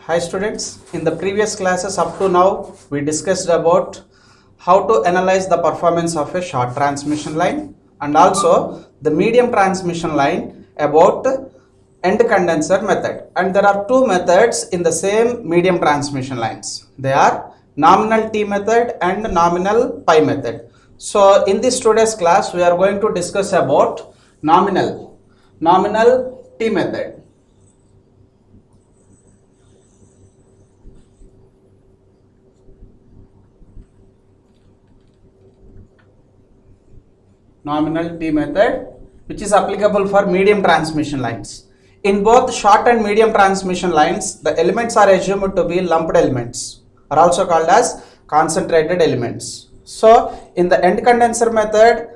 Hi students, in the previous classes up to now we discussed about how to analyze the performance of a short transmission line and also the medium transmission line about end condenser method, and there are two methods in the same medium transmission lines. They are nominal T method and nominal pi method. So in this today's class we are going to discuss about nominal T method. Nominal T method, which is applicable for medium transmission lines. In both short and medium transmission lines, the elements are assumed to be lumped elements, are also called as concentrated elements. So in the end condenser method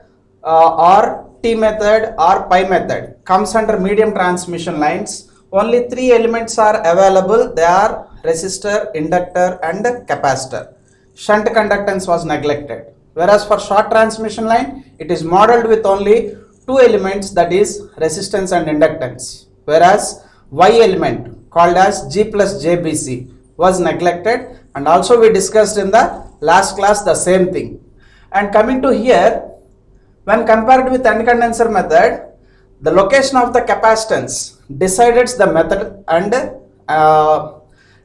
or T method or pi method comes under medium transmission lines, only three elements are available. They are resistor, inductor and capacitor. Shunt conductance was neglected. Whereas for short transmission line, it is modeled with only two elements, that is resistance and inductance. Whereas Y element called as G plus JBC was neglected, and also we discussed in the last class the same thing. And coming to here, when compared with end condenser method, the location of the capacitance decides the method and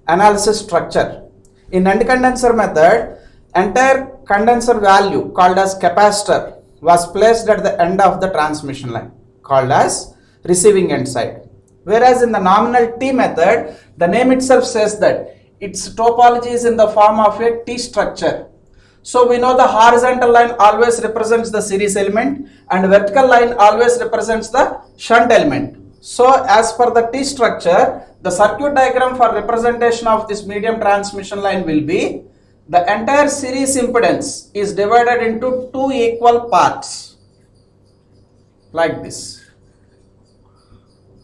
analysis structure. In end condenser method, entire condenser value called as capacitor was placed at the end of the transmission line called as receiving end side. Whereas in the nominal T method, the name itself says that its topology is in the form of a T structure. So we know the horizontal line always represents the series element and vertical line always represents the shunt element. So as per the T structure, the circuit diagram for representation of this medium transmission line will be the entire series impedance is divided into two equal parts like this.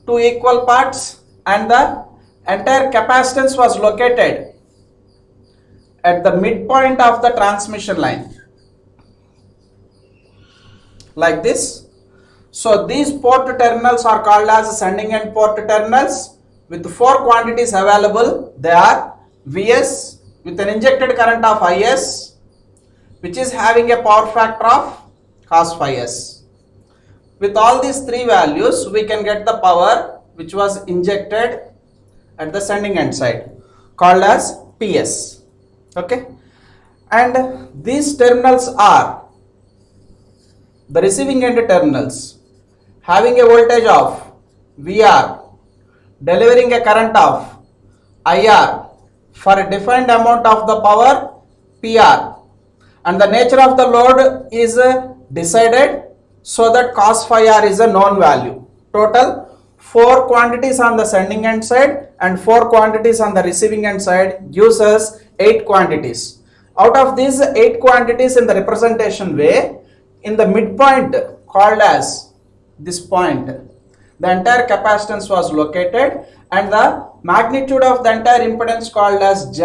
Two equal parts, and the entire capacitance was located at the midpoint of the transmission line like this. So these port terminals are called as sending end port terminals with four quantities available. They are Vs with an injected current of Is, which is having a power factor of cos phi s. With all these three values, we can get the power which was injected at the sending end side called as Ps. Okay, and these terminals are the receiving end terminals having a voltage of Vr, delivering a current of Ir for a defined amount of the power PR, and the nature of the load is decided so that cos phi r is a known value. Total 4 quantities on the sending end side and 4 quantities on the receiving end side gives us 8 quantities. Out of these 8 quantities in the representation way, in the midpoint called as this point, the entire capacitance was located, and the magnitude of the entire impedance called as Z,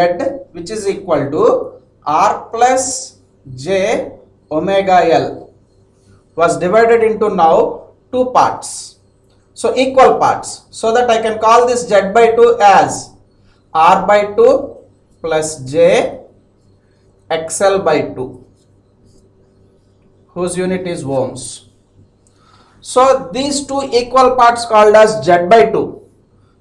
which is equal to R plus J omega L, was divided into now two parts. So equal parts, so that I can call this Z by 2 as R by 2 plus J XL by 2, whose unit is ohms. So these two equal parts called as Z by 2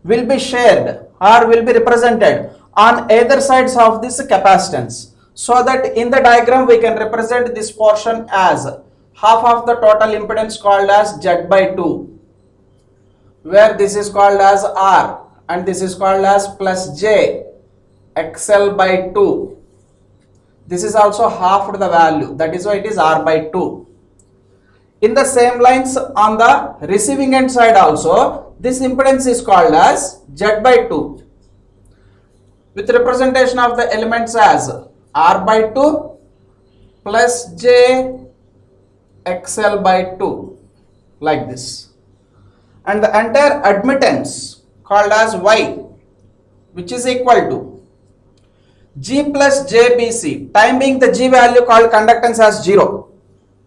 will be shared or will be represented on either sides of this capacitance, so that in the diagram we can represent this portion as half of the total impedance called as Z by 2, where this is called as R and this is called as plus J XL by 2. This is also half the value, that is why it is R by 2. In the same lines on the receiving end side also, this impedance is called as Z by 2 with representation of the elements as R by 2 plus J XL by 2 like this, and the entire admittance called as Y, which is equal to G plus JBC, time being the G value called conductance as 0,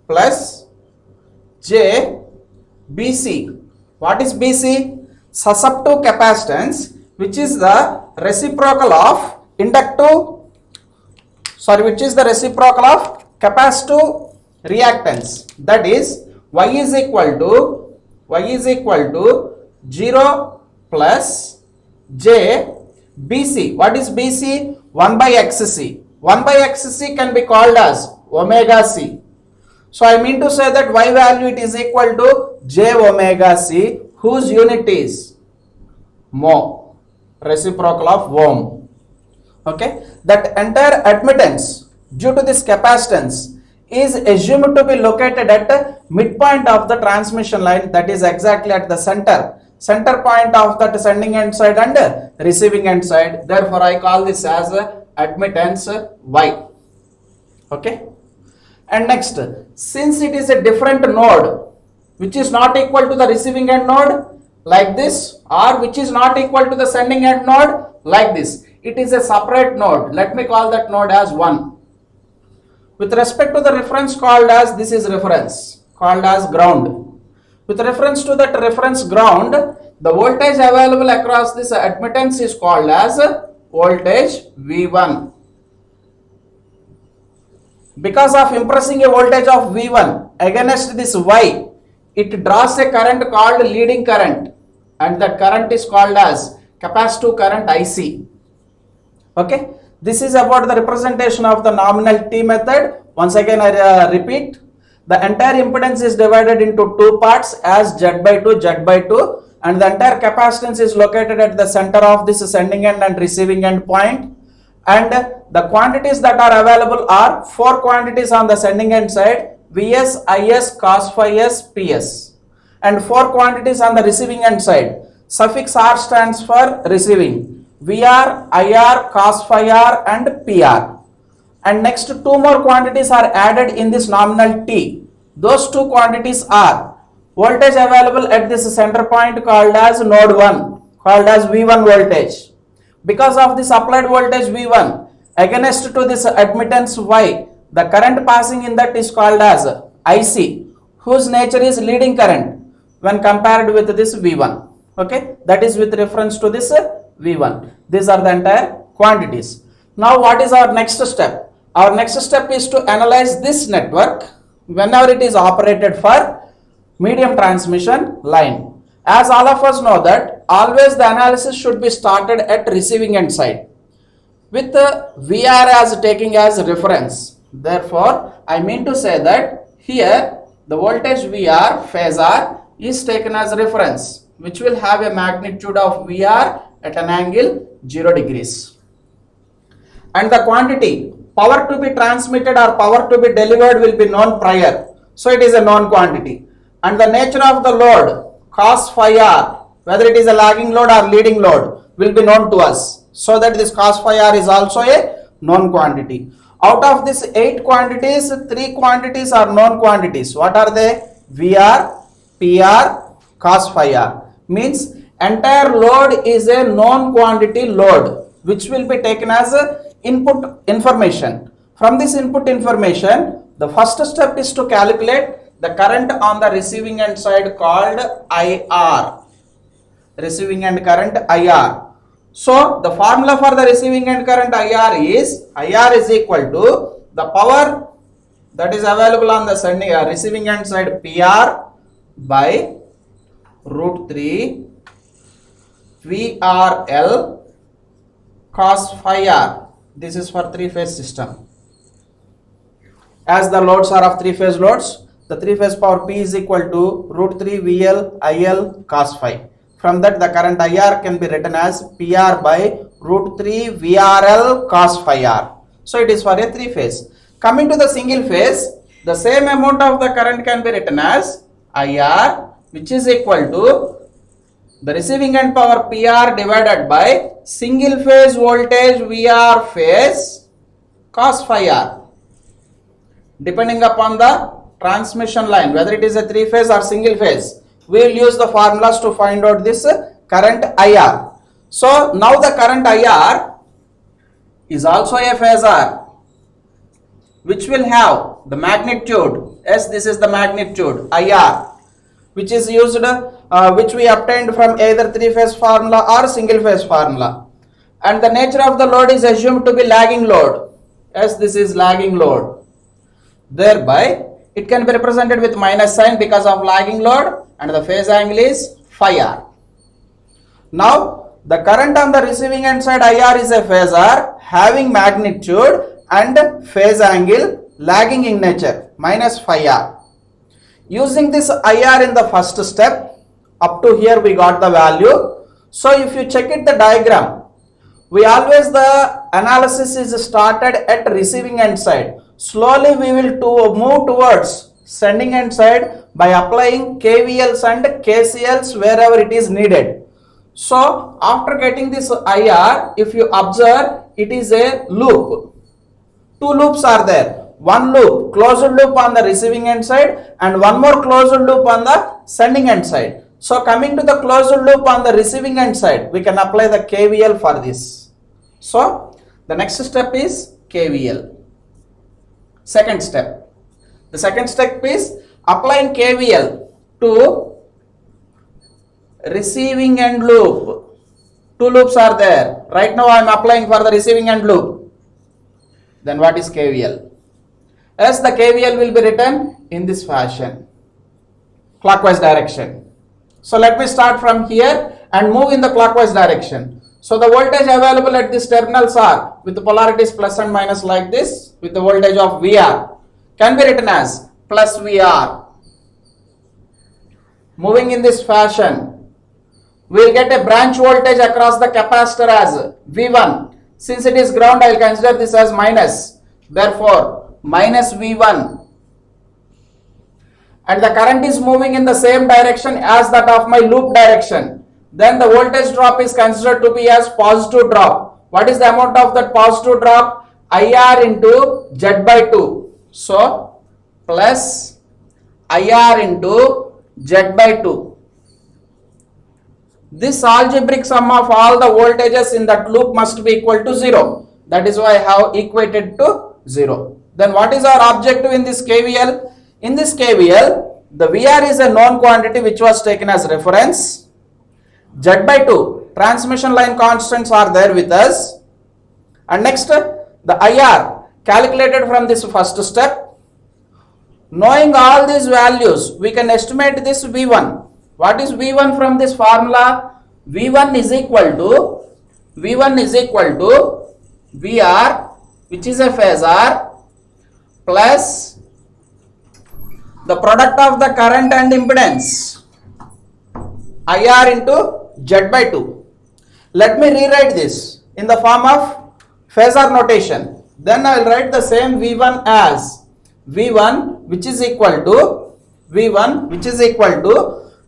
plus J BC. What is BC? Susceptive capacitance which is the reciprocal of which is the reciprocal of capacitive reactance. That is y is equal to 0 plus j bc. What is bc? 1 by xc. 1 by xc can be called as omega c. So I mean to say that y value it is equal to j omega c, whose unit is mho, reciprocal of ohm. Okay, that entire admittance due to this capacitance is assumed to be located at the midpoint of the transmission line, that is exactly at the center point of that sending end side and receiving end side. Therefore I call this as admittance y. Okay, and next, since it is a different node which is not equal to the receiving end node like this, or which is not equal to the sending end node like this, it is a separate node. Let me call that node as 1. With respect to the reference called as, this is reference called as ground. With reference to that reference ground, the voltage available across this admittance is called as voltage V1. Because of impressing a voltage of V1 against this Y, it draws a current called leading current, and that current is called as capacitive current IC. Okay, this is about the representation of the nominal T method. Once again I repeat, the entire impedance is divided into two parts as Z by 2, and the entire capacitance is located at the center of this sending end and receiving end point, and the quantities that are available are 4 quantities on the sending end side: Vs, Is, cos phi s, Ps, and 4 quantities on the receiving end side. Suffix R stands for receiving: Vr, Ir, cos phi r, and Pr. And next 2 more quantities are added in this nominal T. Those 2 quantities are voltage available at this center point called as node 1, called as V1 voltage. Because of this applied voltage V1 against to this admittance Y, the current passing in that is called as IC, whose nature is leading current when compared with this V1. Okay, that is with reference to this V1. These are the entire quantities. Now what is our next step? Our next step is to analyze this network whenever it is operated for medium transmission line. As all of us know that always the analysis should be started at receiving end side with VR as taking as reference. Therefore, I mean to say that here the voltage VR phasor is taken as reference, which will have a magnitude of VR at an angle 0 degrees. And the quantity power to be transmitted or power to be delivered will be known prior. So it is a known quantity. And the nature of the load, cos phi r, whether it is a lagging load or leading load, will be known to us. So that this cos phi r is also a known quantity. Out of these 8 quantities, 3 quantities are known quantities. What are they? VR, PR, cos phi r. Means entire load is a known quantity load, which will be taken as a input information. From this input information, the first step is to calculate the current on the receiving end side called IR. Receiving end current IR. So the formula for the receiving end current IR is equal to the power that is available on the receiving end side PR by root 3 VRL cos phi r. This is for 3-phase system. As the loads are of 3-phase loads, the 3-phase power P is equal to root 3 VL IL cos phi. From that the current IR can be written as PR by root 3 VRL cos phi r. So it is for a 3-phase. Coming to the single phase, the same amount of the current can be written as IR, which is equal to the receiving end power PR divided by single phase voltage VR phase cos phi r. Depending upon the transmission line, whether it is a 3-phase or single phase, we will use the formulas to find out this current IR. So now the current IR is also a phasor, which will have the magnitude, yes, this is the magnitude IR, which is used, which we obtained from either three-phase formula or single-phase formula. And the nature of the load is assumed to be lagging load. Yes, this is lagging load. Thereby, it can be represented with minus sign because of lagging load, and the phase angle is phi r. Now, the current on the receiving end side IR is a phasor having magnitude and phase angle lagging in nature, minus phi r. Using this IR in the first step, up to here we got the value. So if you check it the diagram, we always the analysis is started at receiving end side. Slowly we will move towards sending end side by applying KVLs and KCLs wherever it is needed. So after getting this IR, if you observe, it is a loop. Two loops are there. One loop, closed loop on the receiving end side, and one more closed loop on the sending end side. So coming to the closed loop on the receiving end side, we can apply the KVL for this. So the next step is KVL. Second step. The second step is applying KVL to receiving end loop. Two loops are there. Right now I am applying for the receiving end loop. Then what is KVL? As the KVL will be written in this fashion, clockwise direction. So let me start from here and move in the clockwise direction. So the voltage available at these terminals are with the polarities plus and minus like this, with the voltage of VR can be written as plus VR. Moving in this fashion, we will get a branch voltage across the capacitor as V1. Since it is ground, I will consider this as minus. Therefore, minus V1, and the current is moving in the same direction as that of my loop direction. Then the voltage drop is considered to be as positive drop. What is the amount of that positive drop? IR into Z by 2. So plus IR into Z by 2. This algebraic sum of all the voltages in that loop must be equal to 0. That is why I have equated to 0. Then what is our objective in this KVL? In this KVL, the VR is a known quantity which was taken as reference. Z by 2, transmission line constants are there with us. And next, the IR calculated from this first step. Knowing all these values, we can estimate this V1. What is V1 from this formula? V1 is equal to VR, which is a phasor, plus the product of the current and impedance, IR into Z by 2. Let me rewrite this in the form of phasor notation. Then I will write the same V1 as V1 which is equal to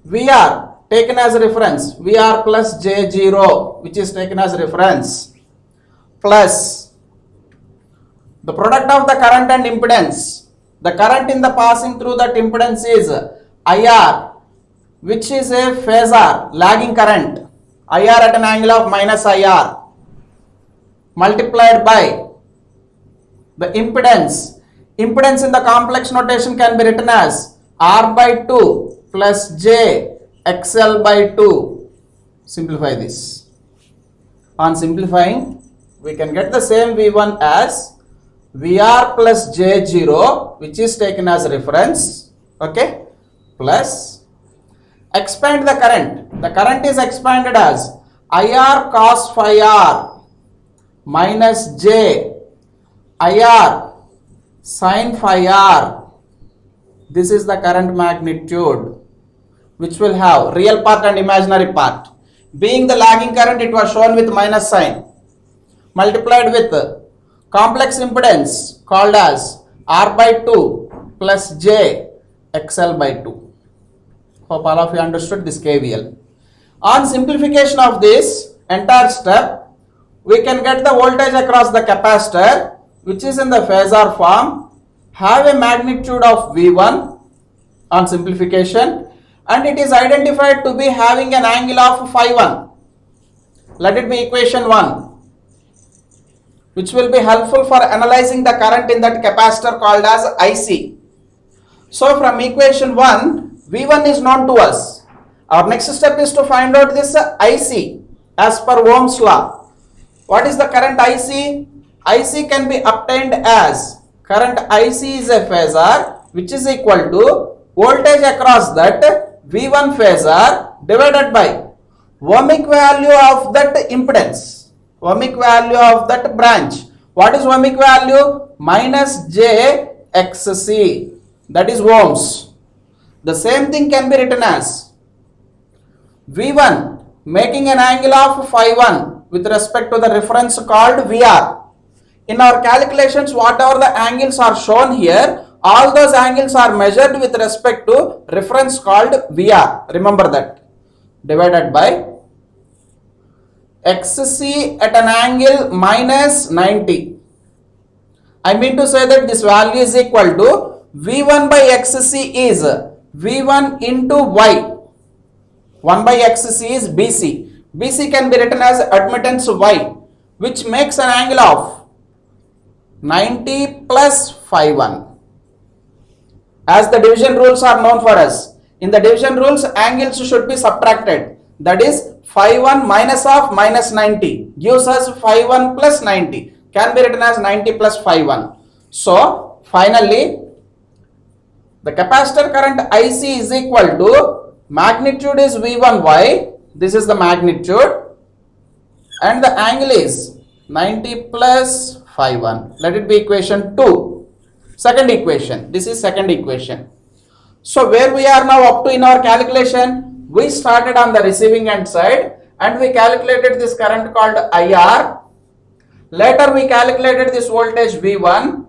VR taken as reference, VR plus J0 which is taken as reference, plus the product of the current and impedance. The current in the passing through that impedance is IR, which is a phasor, lagging current, IR at an angle of minus IR, multiplied by the impedance. Impedance in the complex notation can be written as R by 2 plus J XL by 2. Simplify this. On simplifying, we can get the same V1 as VR plus J0 which is taken as reference, okay, plus expand the current. The current is expanded as IR cos phi r minus J IR sin phi r. This is the current magnitude which will have real part and imaginary part. Being the lagging current, it was shown with minus sign, multiplied with complex impedance called as R by 2 plus J XL by 2. Hope all of you understood this KVL. On simplification of this entire step, we can get the voltage across the capacitor which is in the phasor form, have a magnitude of V1 on simplification, and it is identified to be having an angle of phi 1. Let it be equation 1, which will be helpful for analyzing the current in that capacitor called as IC. So from equation 1, V1 is known to us. Our next step is to find out this IC as per Ohm's law. What is the current IC? IC can be obtained as current IC is a phasor which is equal to voltage across that V1 phasor divided by ohmic value of that impedance, ohmic value of that branch. What is ohmic value? Minus j XC, that is ohms. The same thing can be written as V1 making an angle of phi 1 with respect to the reference called VR. In our calculations, whatever the angles are shown here, all those angles are measured with respect to reference called VR. Remember that. Divided by XC at an angle minus 90. I mean to say that this value is equal to V1 by XC is V1 into Y. 1 by XC is BC. BC can be written as admittance Y, which makes an angle of 90 plus phi 1. As the division rules are known for us, in the division rules angles should be subtracted. That is phi 1 minus of minus 90 gives us phi 1 plus 90, can be written as 90 plus phi 1. So finally the capacitor current IC is equal to magnitude is V1Y, this is the magnitude, and the angle is 90 plus phi 1. Let it be equation 2. Second equation, this is second equation. So where we are now up to in our calculation, we started on the receiving end side and we calculated this current called IR. Later we calculated this voltage V1.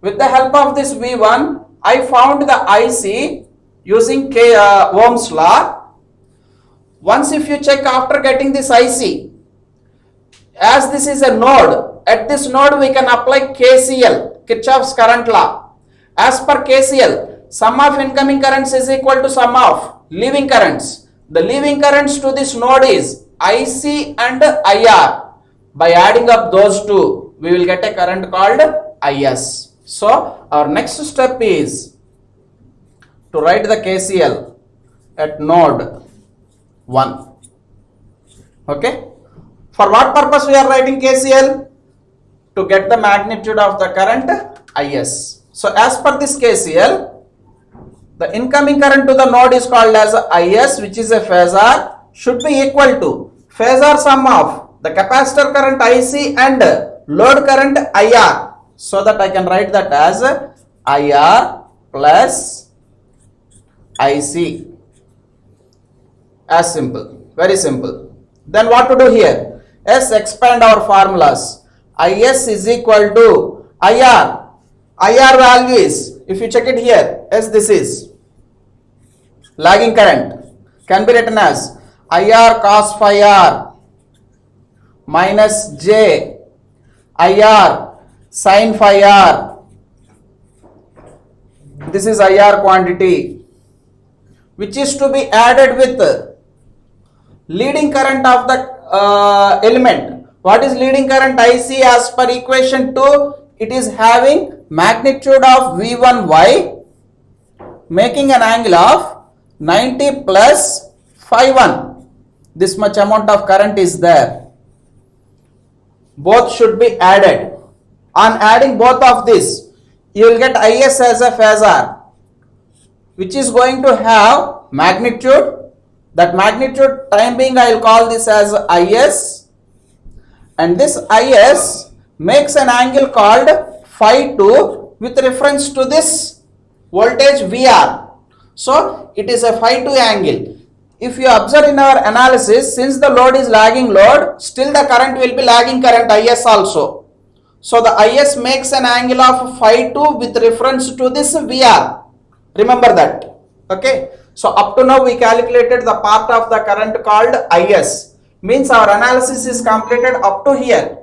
With the help of this V1, I found the IC using Ohm's law. Once if you check after getting this IC, as this is a node, at this node we can apply KCL, Kirchhoff's current law. As per KCL, sum of incoming currents is equal to sum of leaving currents. The leaving currents to this node is IC and IR. By adding up those two, we will get a current called IS. So our next step is to write the KCL at node 1. Okay. For what purpose we are writing KCL? To get the magnitude of the current IS. So as per this KCL, the incoming current to the node is called as IS, which is a phasor, should be equal to phasor sum of the capacitor current IC and load current IR. So that I can write that as IR plus IC. As simple, very simple. Then what to do here? Yes, expand our formulas. IS is equal to IR. IR value is, if you check it here, yes, this is lagging current, can be written as IR cos phi R minus J IR sin phi R. This is IR quantity which is to be added with leading current of the element. What is leading current IC? As per equation 2, it is having magnitude of V1Y making an angle of 90 plus phi 1. This much amount of current is there. Both should be added. On adding both of this, you will get IS as a phasor, which is going to have magnitude. That magnitude, time being, I will call this as IS, and this IS makes an angle called phi 2 with reference to this voltage VR. So it is a phi 2 angle. If you observe in our analysis, since the load is lagging load, still the current will be lagging current IS also. So the IS makes an angle of phi 2 with reference to this VR. Remember that. Okay. So up to now we calculated the part of the current called IS. Means our analysis is completed up to here.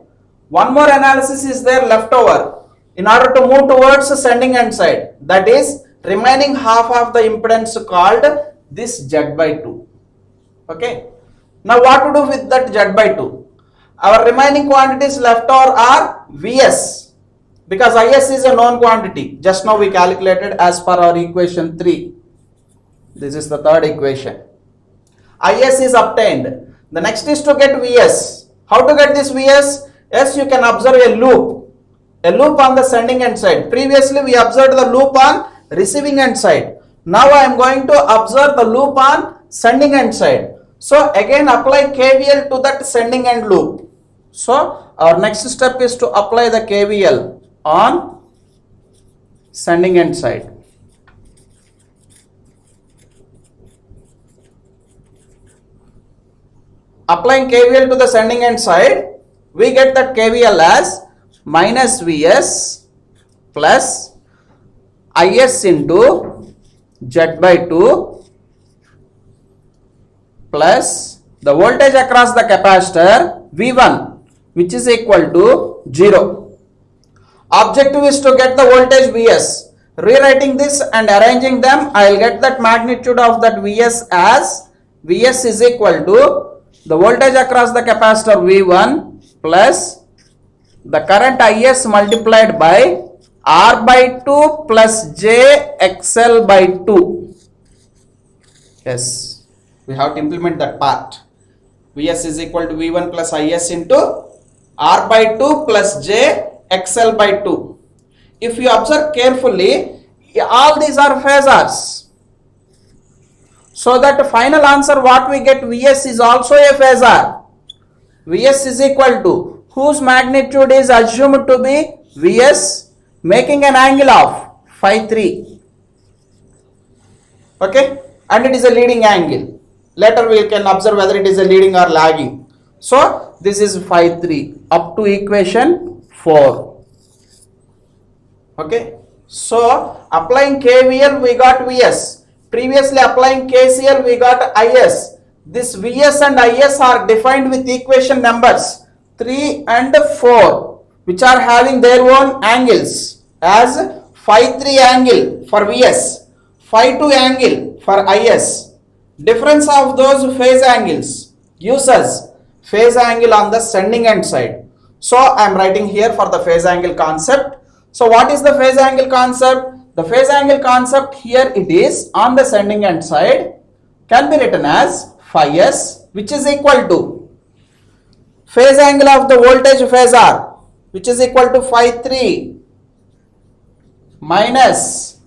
One more analysis is there left over in order to move towards the sending end side. That is remaining half of the impedance called this Z by 2. Okay. Now what to do with that Z by 2? Our remaining quantities left over are Vs, because Is is a known quantity. Just now we calculated as per our equation 3. This is the third equation. Is is obtained. The next is to get Vs. How to get this Vs? Yes, you can observe a loop on the sending end side. Previously we observed the loop on receiving end side. Now I am going to observe the loop on sending end side. So again apply KVL to that sending end loop. So our next step is to apply the KVL on sending end side. Applying KVL to the sending end side, we get that KVL as minus Vs plus Is into Z by 2 plus the voltage across the capacitor V1, which is equal to 0. Objective is to get the voltage Vs. Rewriting this and arranging them, I will get that magnitude of that Vs as Vs is equal to the voltage across the capacitor V1 plus the current Is multiplied by R by 2 plus J XL by 2. Yes, we have to implement that part. Vs is equal to V1 plus Is into R by 2 plus J XL by 2. If you observe carefully, all these are phasors. So that final answer what we get Vs is also a phasor. Vs is equal to whose magnitude is assumed to be Vs making an angle of phi 3. Okay, and it is a leading angle. Later we can observe whether it is a leading or lagging. So this is phi 3 up to equation 4. Okay, so applying KVL we got Vs. Previously applying KCL we got Is. This Vs and Is are defined with equation numbers 3 and 4, which are having their own angles as phi 3 angle for Vs, phi 2 angle for Is. Difference of those phase angles uses phase angle on the sending end side. So I am writing here for the phase angle concept. So what is the phase angle concept? The phase angle concept here it is on the sending end side can be written as phi s, which is equal to phase angle of the voltage phasor, which is equal to phi 3 minus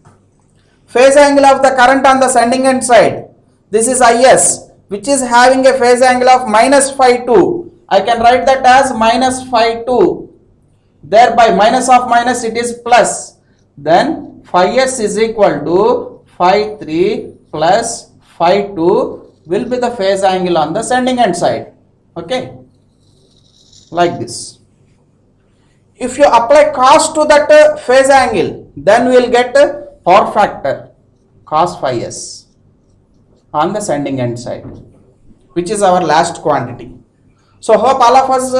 phase angle of the current on the sending end side. This is Is, which is having a phase angle of minus phi 2. I can write that as minus phi 2. Thereby minus of minus it is plus. Then phi s is equal to phi 3 plus phi 2 will be the phase angle on the sending end side. Okay, like this. If you apply cos to that phase angle, then we will get power factor cos phi s on the sending end side, which is our last quantity. So hope all of us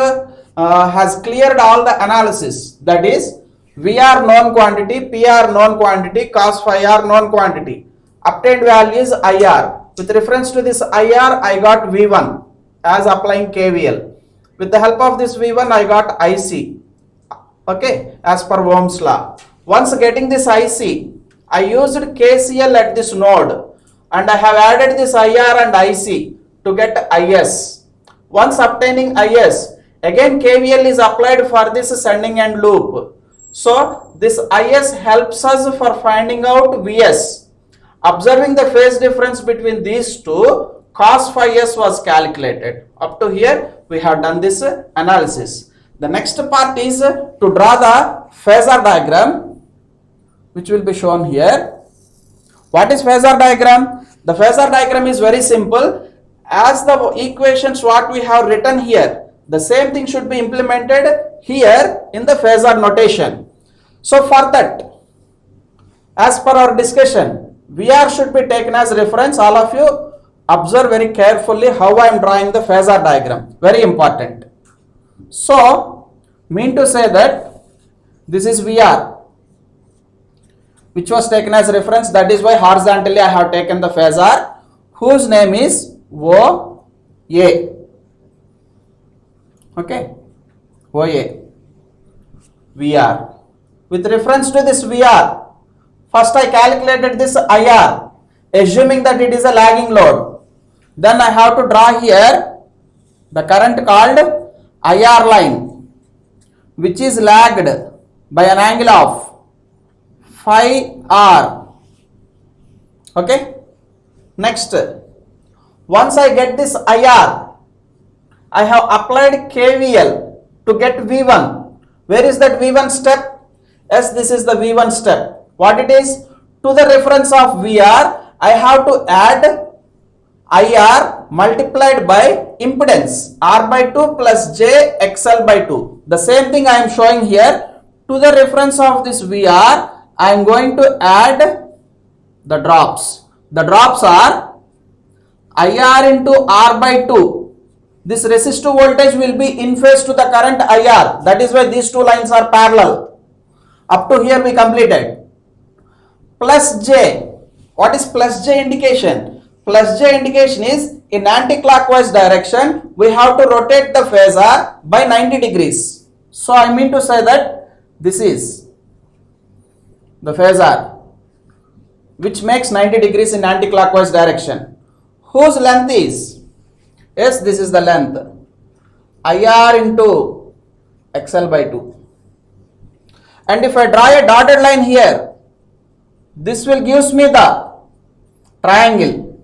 has cleared all the analysis. That is, VR known quantity, PR known quantity, cos phi r known quantity. Obtained value is IR. With reference to this IR, I got V1 as applying KVL. With the help of this V1, I got IC. Okay, as per Ohm's law. Once getting this IC, I used KCL at this node and I have added this IR and IC to get IS. Once obtaining IS, again KVL is applied for this sending end loop. So this Is helps us for finding out Vs. Observing the phase difference between these two, cos phi s was calculated. Up to here we have done this analysis. The next part is to draw the phasor diagram, which will be shown here. What is phasor diagram? The phasor diagram is very simple. As the equations what we have written here, the same thing should be implemented here in the phasor notation. So for that, as per our discussion, VR should be taken as reference. All of you observe very carefully how I am drawing the phasor diagram. Very important. So, mean to say that this is VR, which was taken as reference. That is why horizontally I have taken the phasor, whose name is OA. Okay, OA, VR. With reference to this VR, first I calculated this IR. assuming that it is a lagging load. Then I have to draw here the current called IR line, which is lagged by an angle of phi r. Okay. Next, once I get this IR, I have applied KVL to get V1. Where is that V1 step? Yes, this is the V1 step. What it is? To the reference of VR, I have to add IR multiplied by impedance R by 2 plus J XL by 2. The same thing I am showing here. To the reference of this VR, I am going to add the drops. The drops are IR into R by 2. This resistive voltage will be in phase to the current IR. That is why these two lines are parallel. Up to here we completed. Plus J. What is plus J indication? Plus J indication is in anti-clockwise direction we have to rotate the phasor by 90 degrees. So I mean to say that this is the phasor which makes 90 degrees in anti-clockwise direction. Whose length is? Yes, this is the length. IR into XL by 2. And if I draw a dotted line here, this will gives me the triangle,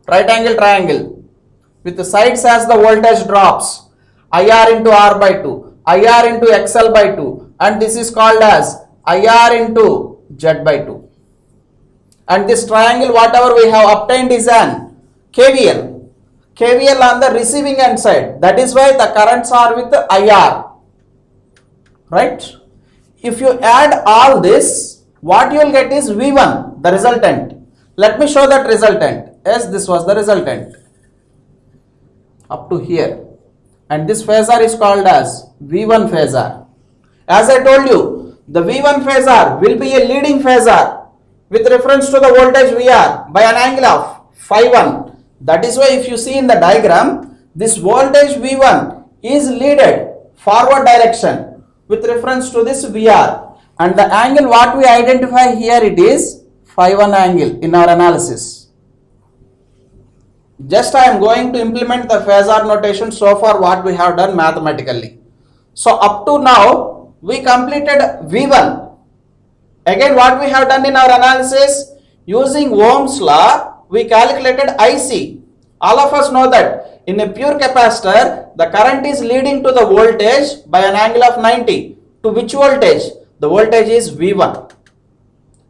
right angle triangle with the sides as the voltage drops. IR into R by 2, IR into XL by 2, and this is called as IR into Z by 2. And this triangle whatever we have obtained is an KVL. KVL on the receiving end side. That is why the currents are with IR. Right? If you add all this, what you will get is V1, the resultant. Let me show that resultant. Yes, this was the resultant. Up to here. And this phasor is called as V1 phasor. As I told you, the V1 phasor will be a leading phasor with reference to the voltage VR by an angle of phi 1. That is why if you see in the diagram, this voltage V1 is leaded forward direction with reference to this VR, and the angle what we identify here it is phi 1 angle in our analysis. Just I am going to implement the phasor notation so far what we have done mathematically. So up to now we completed V1. Again what we have done in our analysis, using Ohm's law we calculated IC. All of us know that in a pure capacitor, the current is leading to the voltage by an angle of 90. To which voltage? The voltage is V1.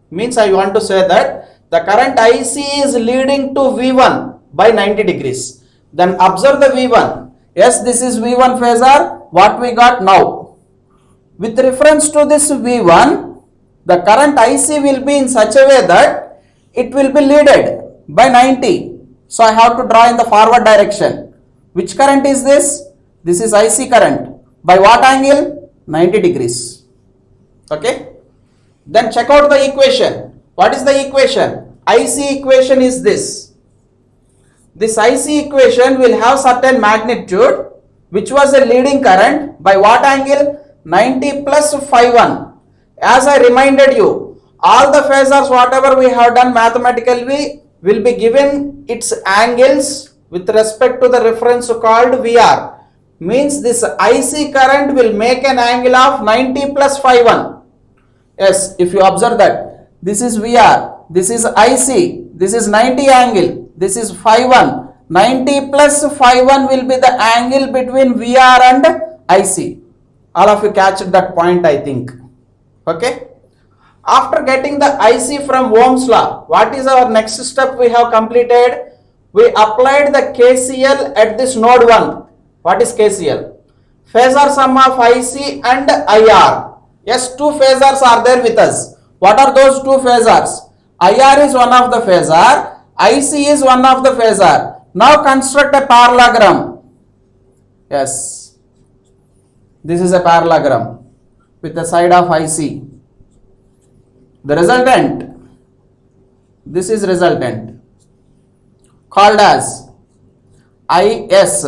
Means I want to say that the current IC is leading to V1 by 90 degrees. Then observe the V1. Yes, this is V1 phasor. What we got now? With reference to this V1, the current IC will be in such a way that it will be leaded by 90. So I have to draw in the forward direction. Which current is this? This is IC current. By what angle? 90 degrees. Okay. Then check out the equation. What is the equation? IC equation is this. This IC equation will have certain magnitude which was a leading current by what angle? 90 plus phi 1. As I reminded you, all the phasors whatever we have done mathematically will be given its angles with respect to the reference called VR. Means this IC current will make an angle of 90 plus phi 1. Yes, if you observe that this is VR, this is IC, this is 90 angle, this is phi 1. 90 plus phi 1 will be the angle between VR and IC. All of you catch that point, I think. Okay. After getting the IC from Ohm's law, what is our next step we have completed? We applied the KCL at this node 1. What is KCL? Phasor sum of IC and IR. Yes, two phasors are there with us. What are those two phasors? IR is one of the phasor, IC is one of the phasor. Now construct a parallelogram. Yes, this is a parallelogram with the side of IC. The resultant, this is resultant called as IS,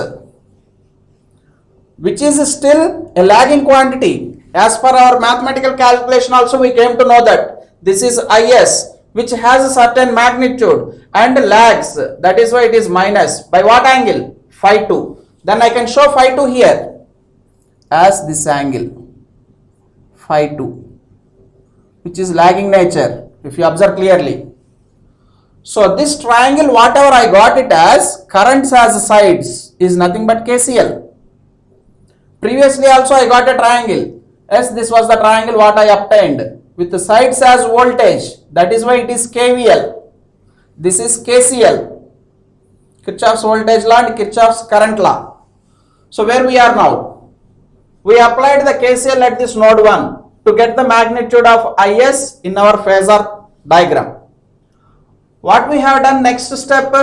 which is still a lagging quantity. As per our mathematical calculation also we came to know that this is IS, which has a certain magnitude and lags, that is why it is minus. By what angle? Phi 2. Then I can show phi 2 here as this angle phi 2, which is lagging nature, if you observe clearly. So this triangle, whatever I got it as, currents as sides, is nothing but KCL. Previously also I got a triangle. Yes, this was the triangle what I obtained with the sides as voltage. That is why it is KVL. This is KCL. Kirchhoff's voltage law and Kirchhoff's current law. So where we are now? We applied the KCL at this node 1 to get the magnitude of IS in our phasor diagram. What we have done next step,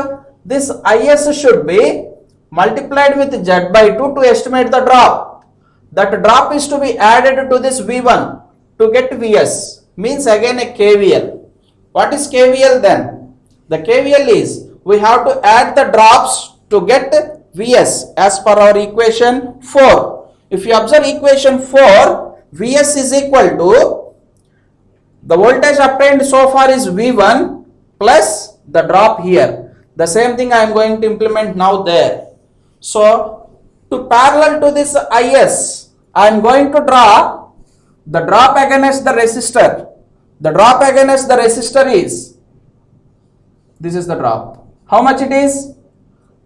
this IS should be multiplied with Z by 2 to estimate the drop. That drop is to be added to this V1 to get Vs, means again a KVL. What is KVL then? The KVL is, we have to add the drops to get Vs as per our equation 4. If you observe equation 4, Vs is equal to, the voltage obtained so far is V1 plus the drop here. The same thing I am going to implement now there. So to parallel to this IS, I am going to draw the drop against the resistor. The drop against the resistor is, this is the drop. How much it is?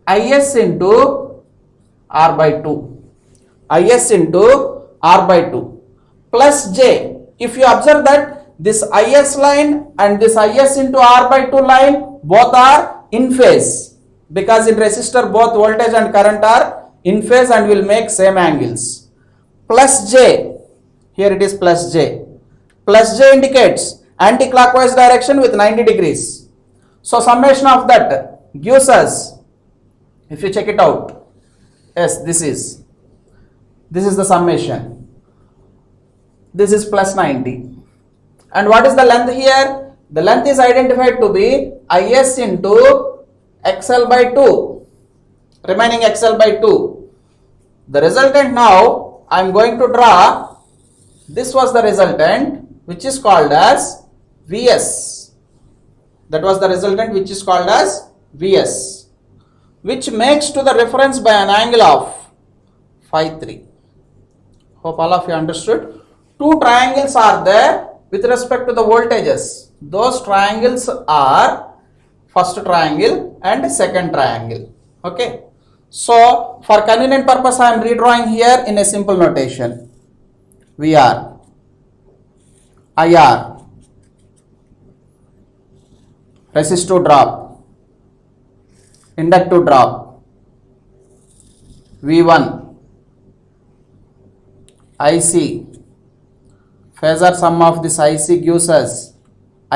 IS into R by 2. IS into R by 2 plus J. If you observe that this IS line and this IS into R by 2 line both are in phase, because in resistor both voltage and current are in phase and will make same angles. Plus J, here it is plus J. Plus J indicates anti-clockwise direction with 90 degrees. So summation of that gives us, if you check it out, yes, this is the summation. This is plus 90. And what is the length here? The length is identified to be IS into XL by 2, remaining XL by 2. The resultant now, I am going to draw, this was the resultant which is called as Vs. That was the resultant which is called as Vs, which makes to the reference by an angle of phi 3. Hope all of you understood. Two triangles are there with respect to the voltages. Those triangles are first triangle and second triangle. Okay. So for convenient purpose I am redrawing here in a simple notation. VR, IR, resistive drop, inductive drop, V1, IC, phasor sum of this IC gives us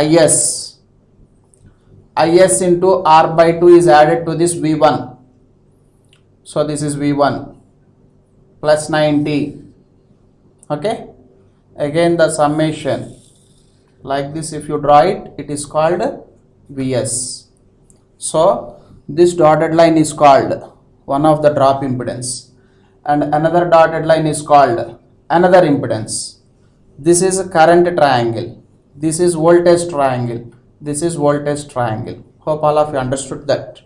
IS. IS into R by 2 is added to this V1. So this is V1 plus 90. Okay. Again the summation. Like this, if you draw it, it is called Vs. So this dotted line is called one of the drop impedance, and another dotted line is called another impedance. This is a current triangle. This is voltage triangle. This is voltage triangle. Hope all of you understood that.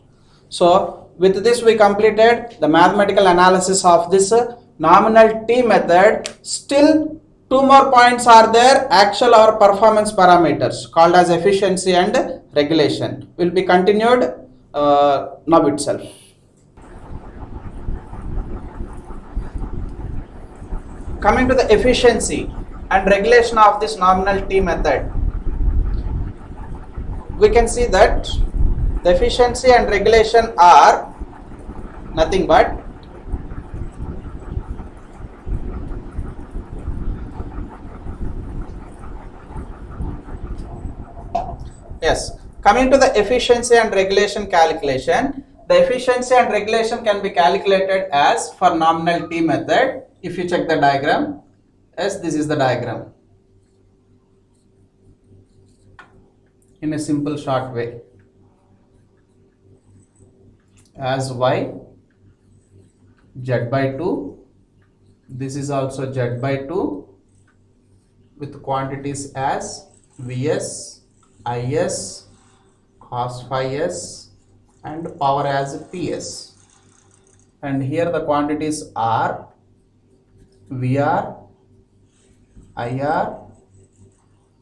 So with this we completed the mathematical analysis of this nominal T method. Still two more points are there, actual or performance parameters, called as efficiency and regulation, will be continued now itself. Coming to the efficiency and regulation of this nominal T method, we can see that the efficiency and regulation are nothing but coming to the efficiency and regulation calculation, the efficiency and regulation can be calculated as for nominal T method. If you check the diagram, yes, this is the diagram in a simple short way, as Y, Z by 2, this is also Z by 2 with quantities as Vs, Is cos phi s and power as Ps. And here the quantities are Vr, Ir,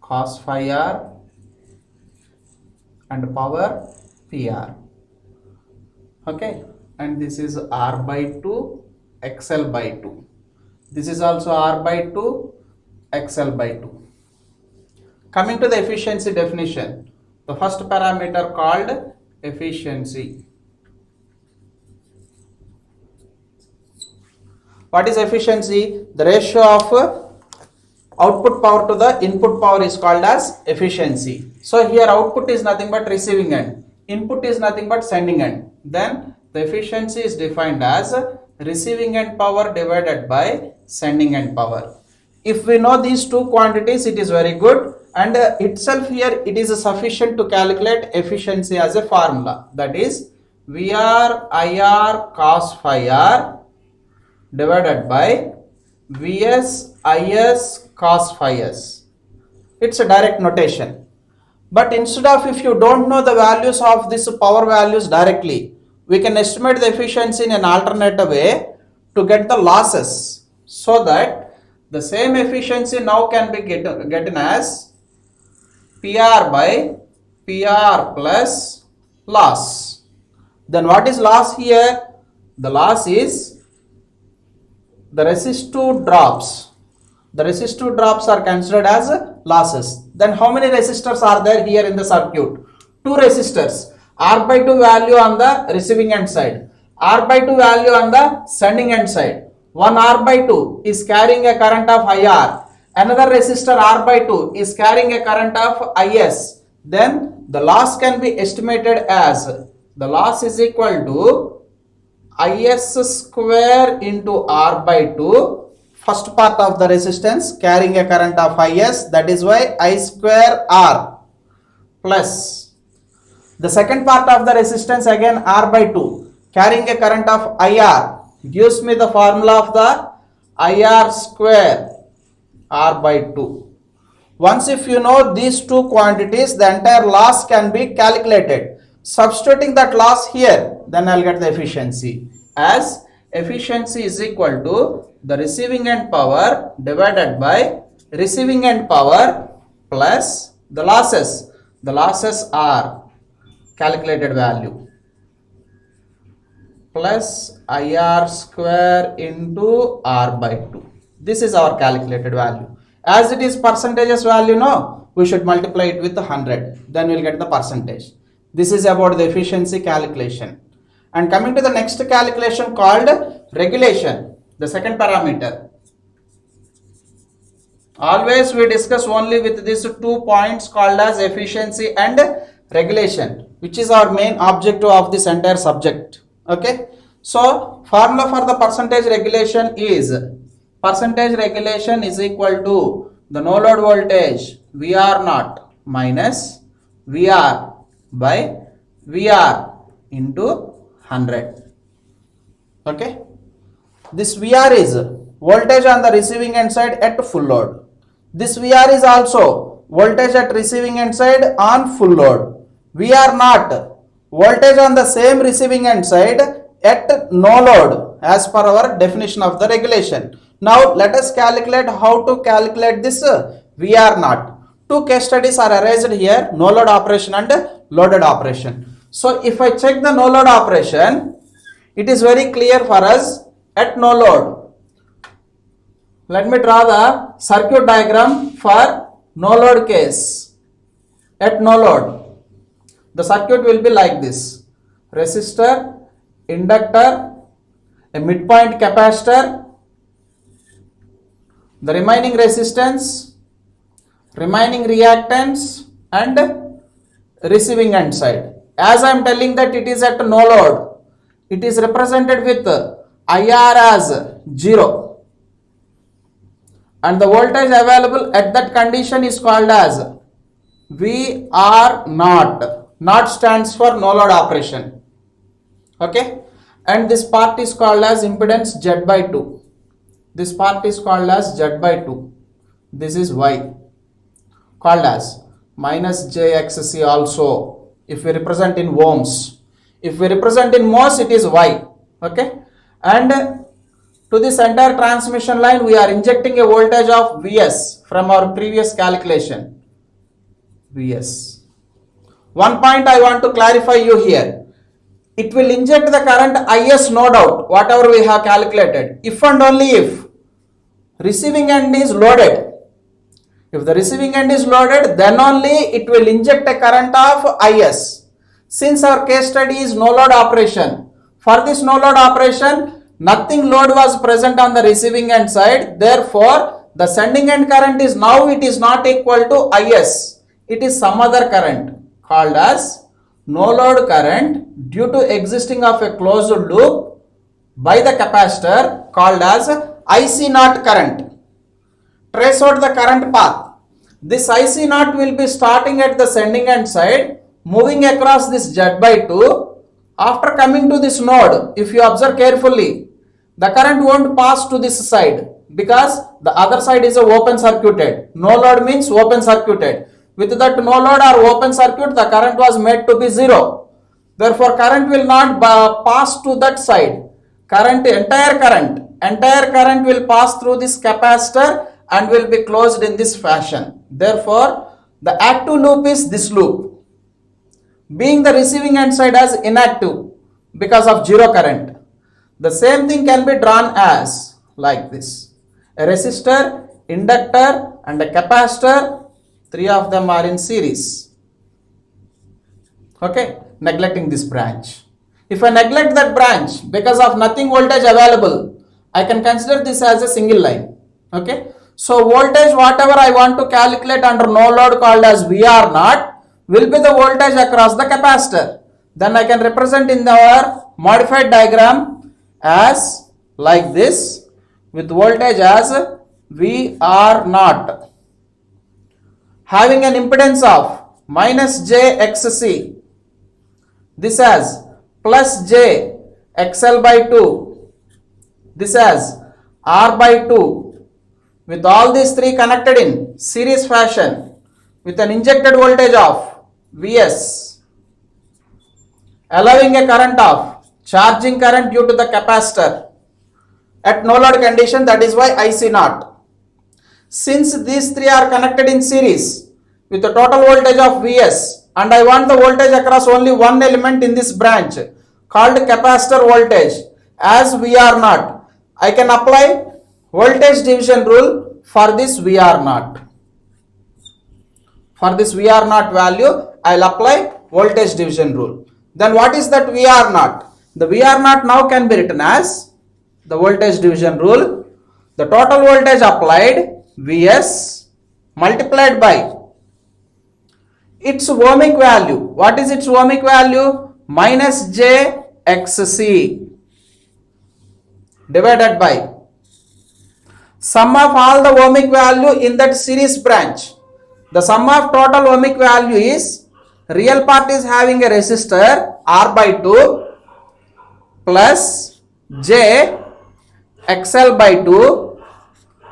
cos phi r and power Pr. Okay, and this is R by 2, XL by 2. This is also R by 2, XL by 2. Coming to the efficiency definition, the first parameter called efficiency. What is efficiency? The ratio of output power to the input power is called as efficiency. So here output is nothing but receiving end, input is nothing but sending end. Then the efficiency is defined as receiving end power divided by sending end power. If we know these two quantities, it is very good, and itself here it is sufficient to calculate efficiency as a formula, that is Vr Ir cos phi r divided by Vs Is cos phi s. It's a direct notation. But instead of, if you don't know the values of this power values directly, we can estimate the efficiency in an alternative way to get the losses, so that the same efficiency now can be gotten as PR by PR plus loss. Then what is loss here? The loss is the resistive drops. The resistive drops are considered as losses. Then how many resistors are there here in the circuit? Two resistors. R by 2 value on the receiving end side, R by 2 value on the sending end side. One R by 2 is carrying a current of IR. Another resistor R by 2 is carrying a current of IS. Then the loss can be estimated as, the loss is equal to IS square into R by 2. First part of the resistance carrying a current of Is, that is why I square R, plus the second part of the resistance again R by 2 carrying a current of IR gives me the formula of the IR square R by 2. Once if you know these two quantities, the entire loss can be calculated. Substituting that loss here, then I'll get the efficiency as efficiency is equal to the receiving end power divided by receiving end power plus the losses. The losses are calculated value plus IR square into R by 2. This is our calculated value. As it is percentages value, no, we should multiply it with 100. Then we'll get the percentage. This is about the efficiency calculation. And coming to the next calculation called regulation, the second parameter. Always we discuss only with these 2 points called as efficiency and regulation, which is our main objective of this entire subject. Okay. So formula for the percentage regulation is equal to the no load voltage VR naught minus VR by VR into 100. Okay. This VR is voltage on the receiving end side at full load. This VR is also voltage at receiving end side on full load. VR naught voltage on the same receiving end side at no load as per our definition of the regulation. Now let us calculate how to calculate this VR naught. Two case studies are arranged here, no load operation and loaded operation. So if I check the no load operation, it is very clear for us at no load. Let me draw the circuit diagram for no load case. At no load, the circuit will be like this: resistor, inductor, a midpoint capacitor, the remaining resistance, remaining reactance and receiving end side. As I am telling that it is at no load, it is represented with IR as 0. And the voltage available at that condition is called as VR naught. Naught stands for no load operation. Okay. And this part is called as impedance Z by 2. This part is called as Z by 2. This is Y, called as. minus jxc also, if we represent in ohms. If we represent in mhos, it is y. Okay, and to this entire transmission line we are injecting a voltage of Vs from our previous calculation. Vs. One point I want to clarify you here. It will inject the current Is, no doubt, whatever we have calculated, if and only if receiving end is loaded. If the receiving end is loaded, then only it will inject a current of Is. Since our case study is no load operation, for this no load operation, nothing load was present on the receiving end side. Therefore, the sending end current is now it is not equal to Is. It is some other current called as no load current due to existing of a closed loop by the capacitor called as IC naught current. Trace out the current path. This IC naught will be starting at the sending end side, moving across this Z by 2. After coming to this node, if you observe carefully, the current won't pass to this side because the other side is a open circuited. No load means open circuited. With that no load or open circuit, the current was made to be 0. Therefore, current will not pass to that side. Entire current will pass through this capacitor and will be closed in this fashion. Therefore, the active loop is this loop, being the receiving end side as inactive because of zero current. The same thing can be drawn as like this. A resistor, inductor and a capacitor, three of them are in series. Okay, neglecting this branch. If I neglect that branch because of nothing voltage available, I can consider this as a single line. Okay, so voltage whatever I want to calculate under no load called as VR naught will be the voltage across the capacitor. Then I can represent in our modified diagram as like this, with voltage as VR naught having an impedance of minus jxc, this as plus j xl by 2, this as r by 2, with all these three connected in series fashion with an injected voltage of Vs, allowing a current of charging current due to the capacitor at no load condition, that is why IC naught. Since these three are connected in series with a total voltage of Vs, and I want the voltage across only one element in this branch called capacitor voltage as VR naught, I can apply voltage division rule for this VR naught. For this VR naught value, I will apply voltage division rule. Then what is that VR naught? The VR naught now can be written as the voltage division rule, the total voltage applied Vs multiplied by its ohmic value. What is its ohmic value? Minus jxc divided by sum of all the ohmic value in that series branch. The sum of total ohmic value is, real part is having a resistor R by 2 plus j XL by 2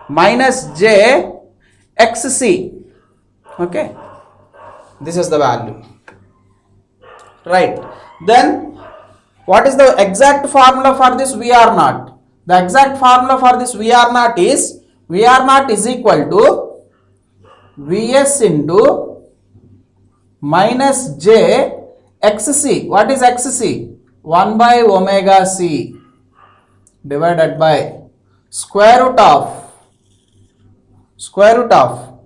minus j XC. Okay, this is the value, right? Then what is the exact formula for this VR naught? The exact formula for this VR naught is equal to Vs into minus j XC. What is XC? 1 by omega c divided by square root of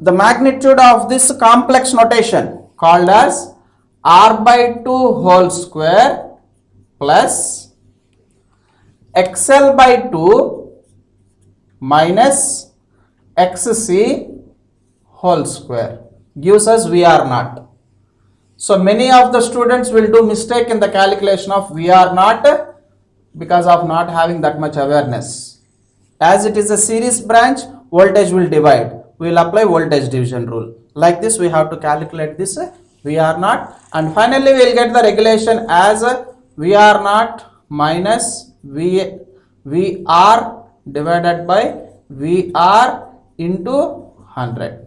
the magnitude of this complex notation called as R by 2 whole square plus XL by 2 minus XC whole square gives us VR naught. So many of the students will do mistake in the calculation of VR naught because of not having that much awareness. As it is a series branch, voltage will divide. We will apply voltage division rule. Like this we have to calculate this VR naught, and finally we will get the regulation as VR naught minus VR divided by VR into 100.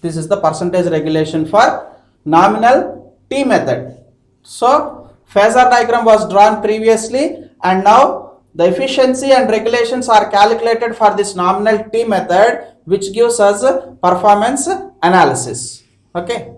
This is the percentage regulation for nominal T method. So phasor diagram was drawn previously, and now the efficiency and regulations are calculated for this nominal T method, which gives us performance analysis. Okay.